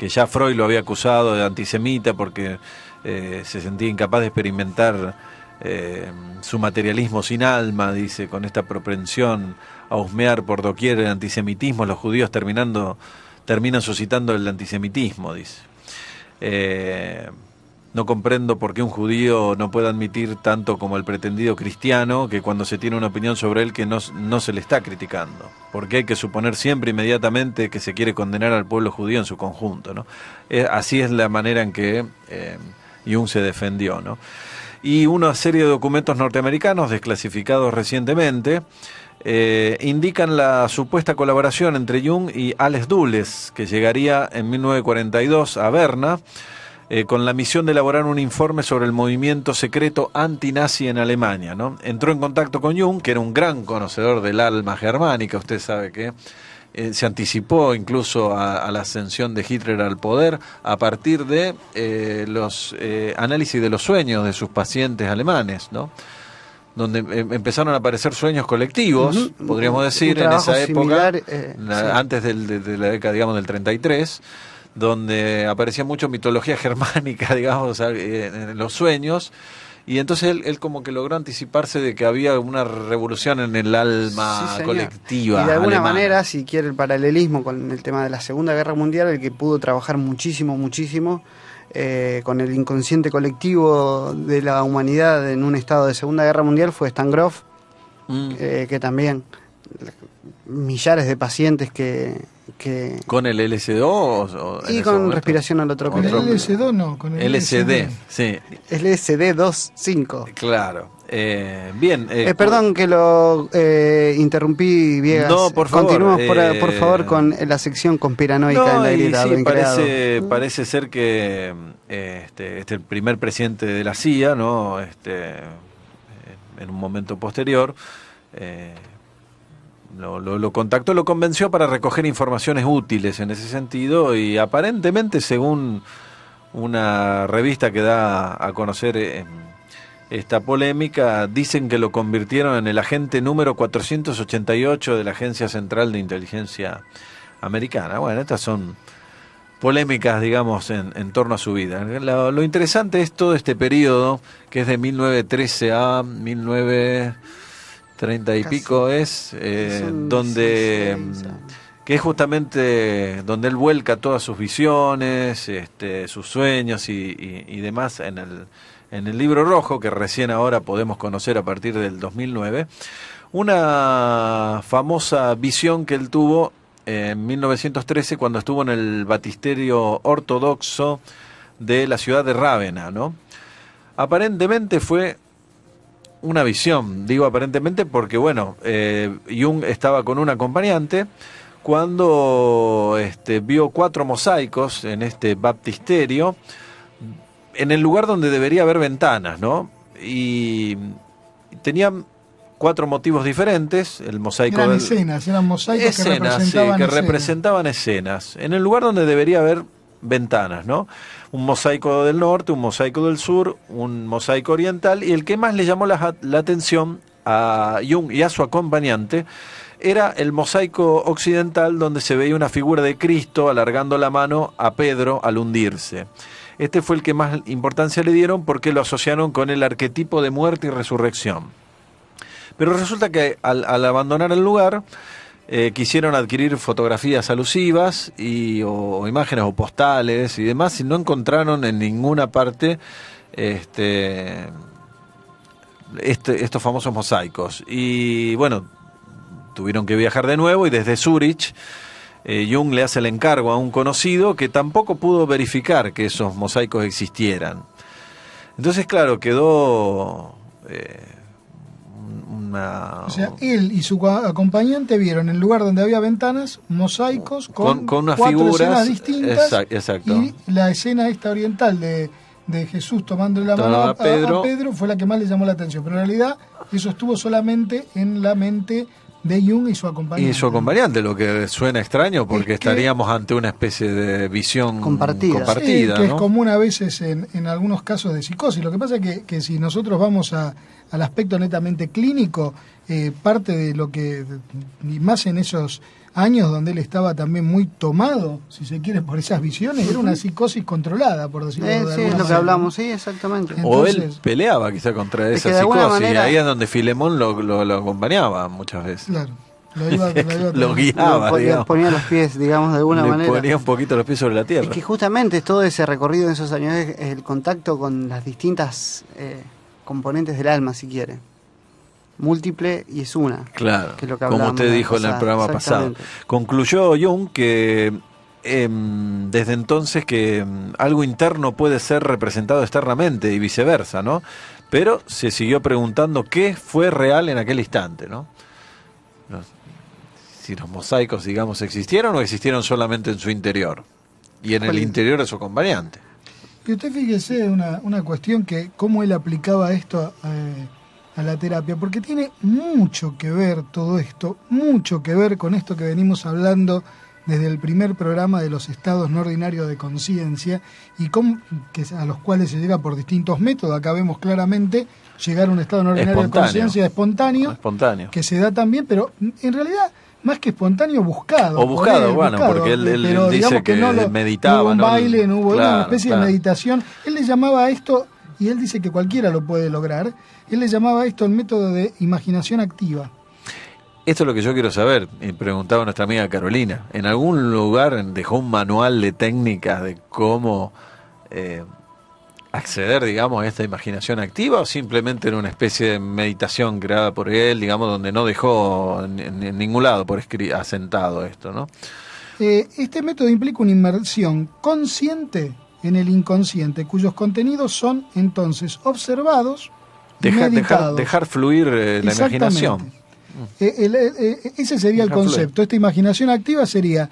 S3: ya Freud lo había acusado de antisemita porque se sentía incapaz de experimentar su materialismo sin alma, dice, con esta propensión a husmear por doquier el antisemitismo, los judíos terminan suscitando el antisemitismo, dice. No comprendo por qué un judío no puede admitir tanto como el pretendido cristiano que cuando se tiene una opinión sobre él que no se le está criticando. Porque hay que suponer siempre inmediatamente que se quiere condenar al pueblo judío en su conjunto, ¿no? Así es la manera en que Jung se defendió, ¿no? Y una serie de documentos norteamericanos desclasificados recientemente indican la supuesta colaboración entre Jung y Ales Dulles, que llegaría en 1942 a Berna, con la misión de elaborar un informe sobre el movimiento secreto antinazi en Alemania, ¿no? Entró en contacto con Jung, que era un gran conocedor del alma germánica, usted sabe que se anticipó incluso a la ascensión de Hitler al poder a partir de los análisis de los sueños de sus pacientes alemanes, ¿no? Donde empezaron a aparecer sueños colectivos, podríamos decir, en esa época, antes de la década, digamos, del 33, donde aparecía mucho mitología germánica, digamos, en los sueños, Y entonces él como que logró anticiparse de que había una revolución en el alma
S4: Sí, señor.
S3: colectiva
S4: Y de alguna
S3: alemana.
S4: manera, si quiere el paralelismo con el tema de la Segunda Guerra Mundial, el que pudo trabajar muchísimo con el inconsciente colectivo de la humanidad en un estado de Segunda Guerra Mundial fue Stan Grof, que también millares de pacientes que
S3: ¿Con el LSD o en
S4: y
S3: ese
S4: con
S3: momento?
S4: respiración
S2: Con
S4: holotrópica.
S2: el LSD no, con el
S3: LSD, sí,
S4: LSD 2.5.
S3: claro. Bien.
S4: Perdón que lo interrumpí, Viegas.
S3: No, por favor.
S4: Continuemos, por favor, con la sección conspiranoica en la
S3: y
S4: grieta de lo
S3: sí,
S4: increado.
S3: parece ser que el primer presidente de la CIA, ¿no? En un momento posterior, lo contactó, lo convenció para recoger informaciones útiles en ese sentido, y aparentemente, según una revista que da a conocer esta polémica, dicen que lo convirtieron en el agente número 488 de la Agencia Central de Inteligencia Americana. Bueno, estas son polémicas, digamos, en torno a su vida. Lo interesante es todo este periodo, que es de 1913 a 1930 y
S4: Casi.
S3: pico, donde...
S4: 16 años.
S3: que es justamente donde él vuelca todas sus visiones, sus sueños y demás en el libro rojo, que recién ahora podemos conocer a partir del 2009, una famosa visión que él tuvo en 1913 cuando estuvo en el baptisterio ortodoxo de la ciudad de Rávena, ¿no? Aparentemente fue una visión, digo aparentemente porque, bueno, Jung estaba con un acompañante cuando vio 4 mosaicos en este baptisterio, en el lugar donde debería haber ventanas, ¿no? Y tenían 4 motivos diferentes. El mosaico
S2: Eran escenas, eran mosaicos que representaban escenas.
S3: representaban escenas. En el lugar donde debería haber ventanas, ¿no? Un mosaico del norte, un mosaico del sur, un mosaico oriental, y el que más le llamó la atención a Jung y a su acompañante era el mosaico occidental, donde se veía una figura de Cristo alargando la mano a Pedro al hundirse. Este fue el que más importancia le dieron porque lo asociaron con el arquetipo de muerte y resurrección. Pero resulta que al abandonar el lugar, quisieron adquirir fotografías alusivas o imágenes o postales y demás, y no encontraron en ninguna parte estos famosos mosaicos. Y bueno, tuvieron que viajar de nuevo, y desde Zúrich Jung le hace el encargo a un conocido que tampoco pudo verificar que esos mosaicos existieran. Entonces, claro, quedó
S2: O sea, él y su acompañante vieron en el lugar donde había ventanas mosaicos con
S3: unas
S2: 4
S3: figuras
S2: escenas distintas.
S3: exacto.
S2: Y la escena esta oriental de Jesús tomando la mano a Pedro fue la que más le llamó la atención. Pero en realidad eso estuvo solamente en la mente de Jung y su acompañante.
S3: Lo que suena extraño porque estaríamos ante una especie de visión compartida,
S2: sí, que
S3: ¿no?
S2: es común a veces en algunos casos de psicosis. Lo que pasa es que si nosotros vamos al aspecto netamente clínico, parte de lo que, y más en esos años donde él estaba también muy tomado, si se quiere, por esas visiones, era una psicosis controlada, por decirlo de alguna
S4: Sí, es lo que
S2: manera.
S4: hablamos, sí, exactamente.
S3: O él
S2: Entonces,
S3: peleaba quizá contra
S4: es
S3: esa
S4: que de alguna
S3: psicosis,
S4: manera-
S3: y ahí es donde Filemón lo acompañaba muchas veces.
S2: claro, lo iba
S3: Lo guiaba,
S4: Le
S3: digamos.
S4: ponía los pies, digamos, de alguna
S3: Le
S4: manera.
S3: ponía un poquito los pies sobre la tierra.
S4: Es que justamente todo ese recorrido en esos años es el contacto con las distintas componentes del alma, si quiere. Múltiple y es una.
S3: Claro,
S4: que es lo que
S3: como
S4: hablábamos
S3: usted
S4: la
S3: dijo en el
S4: pasada,
S3: programa pasado.
S4: exactamente.
S3: Concluyó Jung que desde entonces que algo interno puede ser representado externamente y viceversa, ¿no? Pero se siguió preguntando qué fue real en aquel instante, ¿no? Si los mosaicos, digamos, existieron o existieron solamente en su interior y en el interior de su acompañante.
S2: Y usted fíjese una cuestión que cómo él aplicaba esto a la terapia, porque tiene mucho que ver todo esto, mucho que ver con esto que venimos hablando desde el primer programa de los estados no ordinarios de conciencia y a los cuales se llega por distintos métodos. Acá vemos claramente llegar a un estado no ordinario de conciencia espontáneo, que se da también, pero en realidad más que espontáneo, buscado.
S3: O buscado,
S2: él,
S3: bueno, porque él
S2: pero
S3: dice
S2: digamos
S3: que
S2: no
S3: meditaba.
S2: No hubo un baile, no hubo
S3: claro,
S2: una especie de meditación. Él le llamaba a esto, y él dice que cualquiera lo puede lograr. Él le llamaba esto el método de imaginación activa.
S3: Esto es lo que yo quiero saber, y preguntaba a nuestra amiga Carolina. ¿En algún lugar dejó un manual de técnicas de cómo acceder, digamos, a esta imaginación activa, o simplemente era una especie de meditación creada por él, digamos, donde no dejó en ningún lado por asentado esto, ¿no?
S2: Este método implica una inmersión consciente en el inconsciente, cuyos contenidos son entonces observados y meditados.
S3: Dejar fluir la imaginación.
S2: Ese sería el concepto. Esta imaginación activa sería,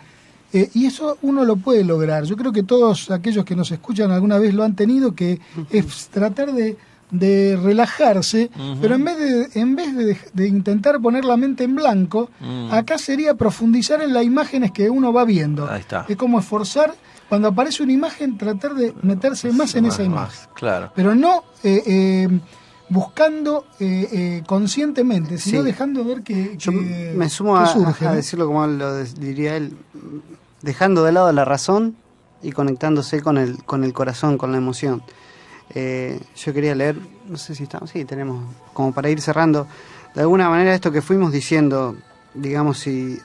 S2: y eso uno lo puede lograr. Yo creo que todos aquellos que nos escuchan alguna vez lo han tenido, que es tratar de relajarse, pero en vez de intentar poner la mente en blanco, acá sería profundizar en las imágenes que uno va viendo.
S3: Ahí está.
S2: Es como esforzar, cuando aparece una imagen, tratar de meterse más en esa imagen.
S3: Claro.
S2: Pero no buscando conscientemente, sino
S4: Sí.
S2: dejando ver que
S4: Yo me sumo
S2: surge,
S4: a
S2: ¿no?
S4: decirlo como diría él, dejando de lado la razón y conectándose con el corazón, con la emoción. Yo quería leer, no sé si estamos, sí, tenemos, como para ir cerrando, de alguna manera esto que fuimos diciendo, digamos, si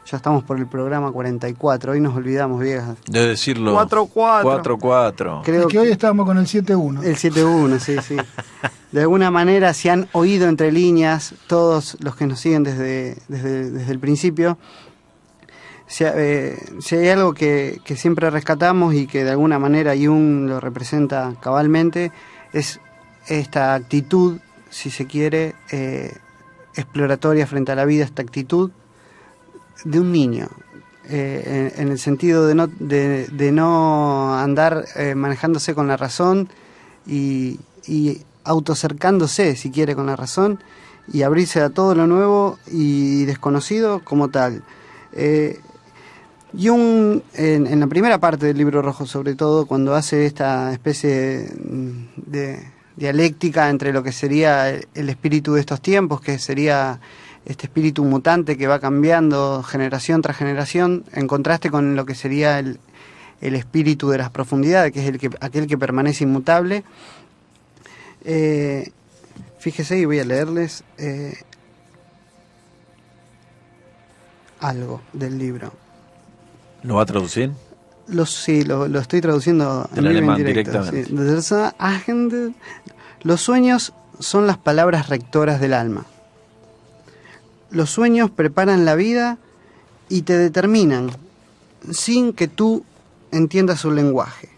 S4: ya estamos por el programa 44, hoy nos olvidamos, viejas.
S3: De decirlo.
S4: 4-4.
S3: 4-4.
S4: Creo
S2: Es que hoy estábamos con el 7-1.
S4: El 7-1, sí, sí. De alguna manera, si han oído entre líneas, todos los que nos siguen desde el principio, si hay algo que siempre rescatamos y que de alguna manera Jung lo representa cabalmente, es esta actitud, si se quiere, exploratoria frente a la vida, esta actitud de un niño, en el sentido de no andar manejándose con la razón y autocercándose, si quiere, con la razón, y abrirse a todo lo nuevo y desconocido como tal. Jung, en la primera parte del Libro Rojo, sobre todo, cuando hace esta especie de dialéctica entre lo que sería el espíritu de estos tiempos, que sería este espíritu mutante que va cambiando generación tras generación, en contraste con lo que sería el espíritu de las profundidades, que es aquel que permanece inmutable. Fíjese, y voy a leerles algo del libro.
S3: ¿Lo va a traducir?
S4: Sí, lo estoy traduciendo
S3: en alemán directamente.
S4: Sí. Los sueños son las palabras rectoras del alma. Los sueños preparan la vida y te determinan, sin que tú entiendas su lenguaje.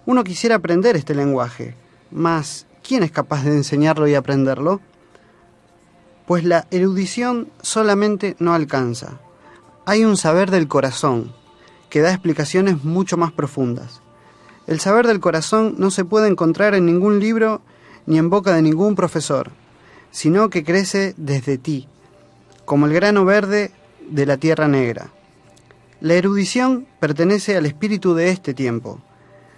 S4: Uno quisiera aprender este lenguaje, mas ¿quién es capaz de enseñarlo y aprenderlo? Pues la erudición solamente no alcanza. Hay un saber del corazón, que da explicaciones mucho más profundas. El saber del corazón no se puede encontrar en ningún libro ni en boca de ningún profesor, sino que crece desde ti, como el grano verde de la tierra negra. La erudición pertenece al espíritu de este tiempo.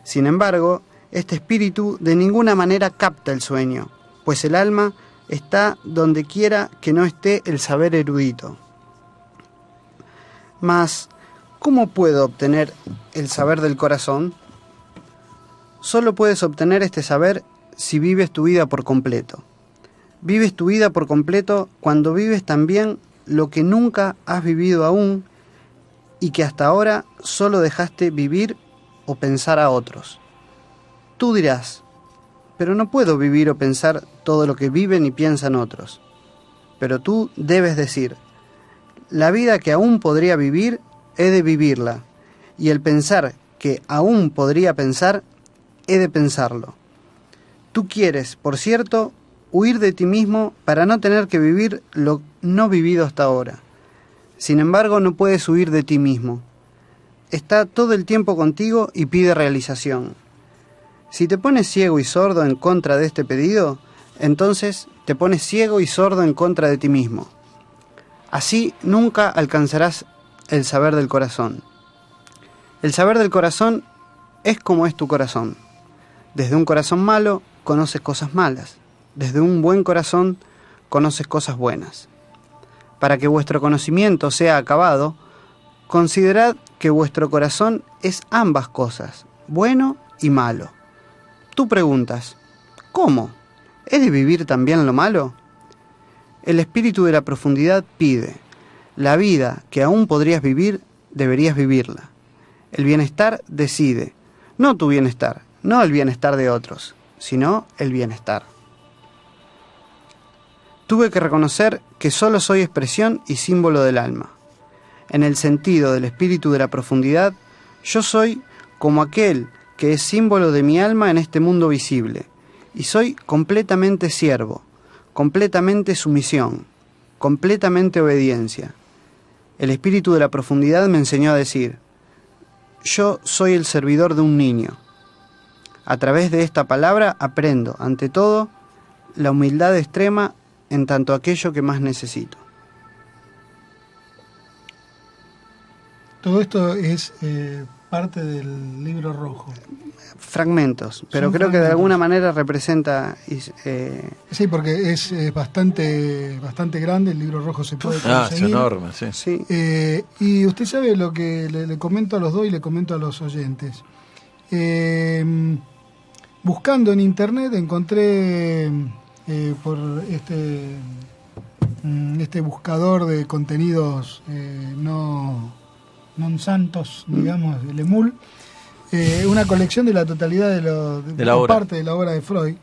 S4: Sin embargo, este espíritu de ninguna manera capta el sueño, pues el alma está donde quiera que no esté el saber erudito. Mas, ¿cómo puedo obtener el saber del corazón? Solo puedes obtener este saber si vives tu vida por completo. Vives tu vida por completo cuando vives también lo que nunca has vivido aún y que hasta ahora solo dejaste vivir o pensar a otros. Tú dirás, pero no puedo vivir o pensar todo lo que viven y piensan otros. Pero tú debes decir, la vida que aún podría vivir, he de vivirla, y el pensar que aún podría pensar, he de pensarlo. Tú quieres, por cierto, huir de ti mismo para no tener que vivir lo no vivido hasta ahora. Sin embargo, no puedes huir de ti mismo. Está todo el tiempo contigo y pide realización. Si te pones ciego y sordo en contra de este pedido, entonces te pones ciego y sordo en contra de ti mismo. Así nunca alcanzarás el saber del corazón. El saber del corazón es como es tu corazón. Desde un corazón malo, conoces cosas malas. Desde un buen corazón, conoces cosas buenas. Para que vuestro conocimiento sea acabado, considerad que vuestro corazón es ambas cosas, bueno y malo. Tú preguntas, ¿Cómo? ¿He de vivir también lo malo? El espíritu de la profundidad pide: la vida que aún podrías vivir, deberías vivirla. El bienestar decide: no tu bienestar, no el bienestar de otros, sino el bienestar. Tuve que reconocer que solo soy expresión y símbolo del alma. En el sentido del espíritu de la profundidad, yo soy como aquel que es símbolo de mi alma en este mundo visible, y soy completamente siervo, completamente sumisión, completamente obediencia. El espíritu de la profundidad me enseñó a decir: yo soy el servidor de un niño. A través de esta palabra aprendo, ante todo, la humildad extrema en tanto aquello que más necesito.
S2: Todo esto es parte del libro rojo.
S4: Fragmentos, pero
S2: Son
S4: creo que de
S2: fragmentos.
S4: alguna manera representa...
S2: Sí, porque es bastante grande, el libro rojo se puede
S3: Es
S2: conseguir.
S3: enorme, sí.
S4: sí.
S2: Y usted sabe lo que le comento a los dos y le comento a los oyentes. Buscando en internet encontré por este buscador de contenidos non santos, digamos, el EMUL, una colección de la totalidad de
S3: la obra.
S2: parte de la obra de Freud.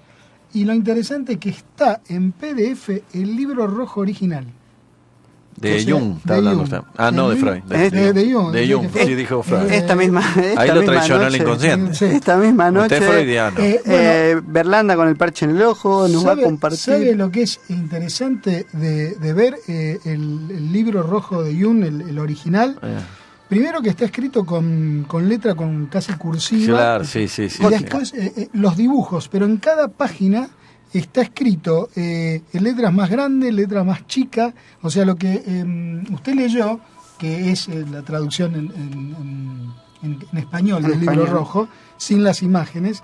S2: Y lo interesante es que está en PDF el libro rojo original.
S3: De
S2: O sea,
S3: Jung, está
S2: de
S3: hablando
S2: Jung.
S3: usted. Ah, no, de
S2: Jung.
S3: Freud.
S2: De Jung.
S3: De Jung, sí, dijo Freud.
S4: Esta misma
S3: Ahí lo traicionó el
S4: noche,
S3: inconsciente.
S2: Sí.
S4: Esta misma noche,
S3: Usted es freudiano.
S4: Berlanda con el parche en el ojo nos va a compartir.
S2: ¿Sabe lo que es interesante de ver el libro rojo de Jung, el original? Primero que está escrito con letra con casi cursiva.
S3: Claro, sí.
S2: Y después los dibujos, pero en cada página está escrito en letras más grandes, letras más chicas, o sea, lo que usted leyó, que es la traducción en español del libro rojo, sin las imágenes,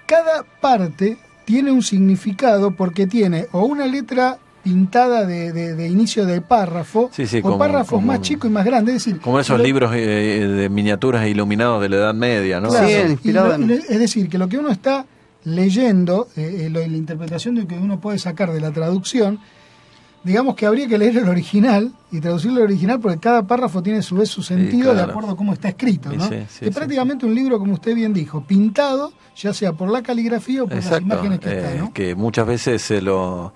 S2: cada parte tiene un significado porque tiene o una letra pintada de inicio de párrafo,
S3: Sí,
S2: o
S3: como-
S2: párrafos
S3: como-
S2: más chicos y más grandes, es decir,
S3: Como esos libros de miniaturas iluminados de la Edad Media, ¿no?
S2: claro,
S4: Sí,
S2: y
S4: inspirado en-
S2: es decir, que lo que uno está leyendo, la interpretación de que uno puede sacar de la traducción, digamos que habría que leer el original y traducirlo al original porque cada párrafo tiene a su vez su sentido de
S3: claro.
S2: acuerdo a cómo está escrito, ¿no?
S3: Sí,
S2: es prácticamente un libro, como usted bien dijo, pintado, ya sea por la caligrafía o por las
S3: Exacto,
S2: imágenes que está, ¿no?
S3: que muchas veces se lo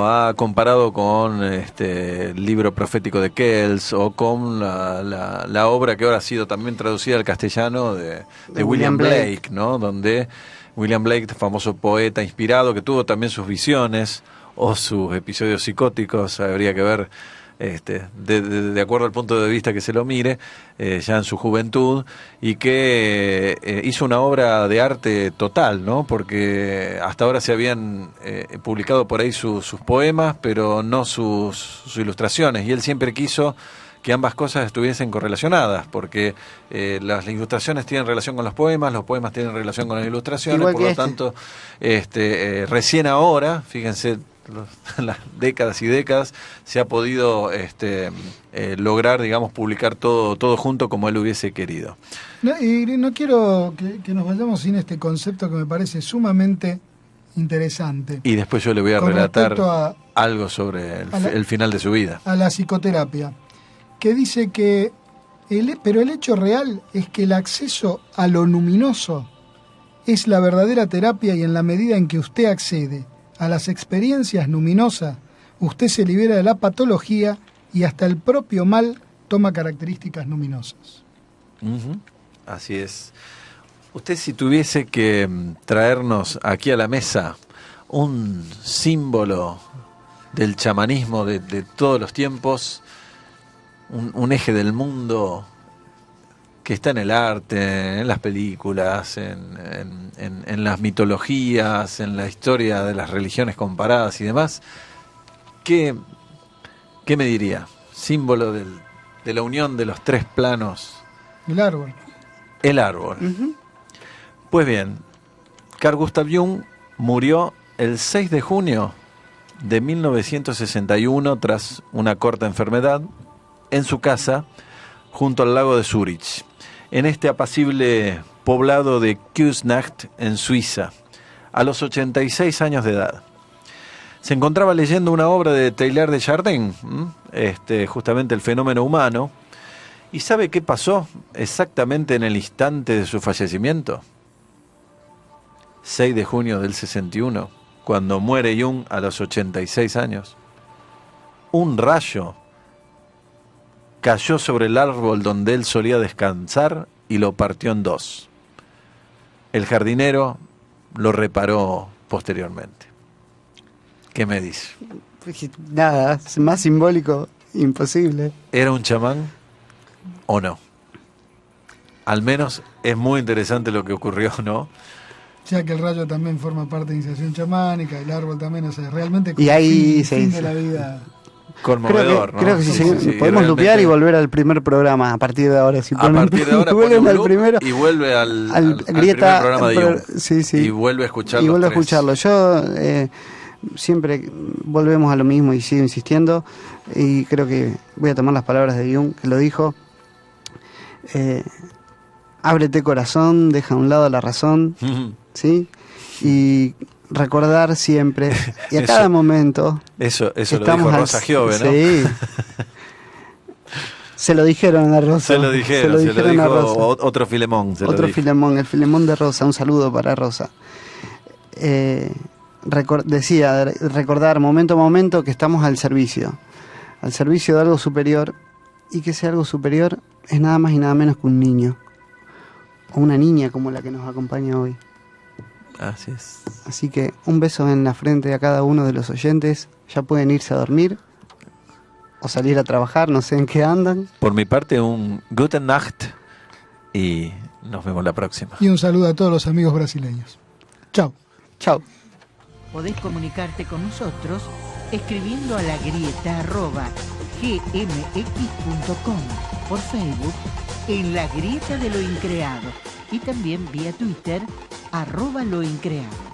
S3: ha comparado con el libro profético de Kells o con la obra que ahora ha sido también traducida al castellano de William Blake, ¿no? Donde William Blake, famoso poeta inspirado, que tuvo también sus visiones o sus episodios psicóticos, habría que ver de acuerdo al punto de vista que se lo mire, ya en su juventud, y que hizo una obra de arte total, ¿no? Porque hasta ahora se habían publicado por ahí sus poemas, pero no sus ilustraciones, y él siempre quiso que ambas cosas estuviesen correlacionadas, porque las ilustraciones tienen relación con los poemas tienen relación con las ilustraciones,
S4: Igual
S3: por
S4: que
S3: lo tanto, recién ahora, fíjense, las décadas y décadas, se ha podido lograr, digamos, publicar todo junto como él hubiese querido.
S2: Y no quiero que nos vayamos sin este concepto que me parece sumamente interesante.
S3: Y después yo le voy a
S2: Con
S3: relatar
S2: respecto
S3: algo sobre el final de su vida.
S2: a la psicoterapia, que dice que pero el hecho real es que el acceso a lo luminoso es la verdadera terapia, y en la medida en que usted accede a las experiencias luminosas, usted se libera de la patología y hasta el propio mal toma características luminosas.
S3: Ujú. Así es. Usted, si tuviese que traernos aquí a la mesa un símbolo del chamanismo de todos los tiempos, un eje del mundo que está en el arte, en las películas, en las mitologías, en la historia de las religiones comparadas y demás, ¿qué me diría? Símbolo de la unión de los tres planos.
S2: El árbol.
S3: El árbol.
S4: Ujú.
S3: Pues bien, Carl Gustav Jung murió el 6 de junio de 1961 tras una corta enfermedad en su casa junto al lago de Zúrich, en este apacible poblado de Küsnacht en Suiza, a los 86 años de edad. Se encontraba leyendo una obra de Teilhard de Chardin, justamente El fenómeno humano. ¿Y sabe qué pasó exactamente en el instante de su fallecimiento? 6 de junio del 61, cuando muere Jung a los 86 años. Un rayo cayó sobre el árbol donde él solía descansar y lo partió en dos. El jardinero lo reparó posteriormente. ¿Qué me dice?
S4: Nada, es más simbólico, imposible.
S3: ¿Era un chamán o no? Al menos es muy interesante lo que ocurrió, ¿no?
S2: Ya que el rayo también forma parte de iniciación chamánica, el árbol también, o sea, realmente
S4: y ahí
S2: fin de la vida.
S3: Conmovedor, ¿no?
S4: Creo que sí, podemos
S3: realmente...
S4: lupear y volver al primer programa a partir de ahora. Si
S3: a partir de ahora
S4: vuelven al primero
S3: y vuelve al
S4: Grieta,
S3: primer programa de Jung.
S4: Sí.
S3: Y vuelve a escucharlo.
S4: Y vuelve a escucharlo. Yo siempre volvemos a lo mismo y sigo insistiendo. Y creo que voy a tomar las palabras de Jung, que lo dijo. Ábrete corazón, deja a un lado la razón, ¿sí? Y recordar siempre, y a cada momento...
S3: Eso lo dijo Rosa Giove, ¿no?
S4: Sí. Se lo dijeron a Rosa.
S3: Se lo dijo
S4: a Rosa.
S3: Otro Filemón.
S4: Filemón, el Filemón de Rosa. Un saludo para Rosa. Decía, recordar momento a momento que estamos al servicio de algo superior, y que ese algo superior es nada más y nada menos que un niño, o una niña como la que nos acompaña hoy.
S3: Así es.
S4: Así que un beso en la frente a cada uno de los oyentes. Ya pueden irse a dormir o salir a trabajar, no sé en qué andan.
S3: Por mi parte, un Guten Nacht y nos vemos la próxima.
S2: Y un saludo a todos los amigos brasileños. Chao.
S4: Chao.
S5: Podés comunicarte con nosotros escribiendo a lagrieta@gmx.com, por Facebook en La Grieta de lo Increado, y también vía Twitter @loincreado.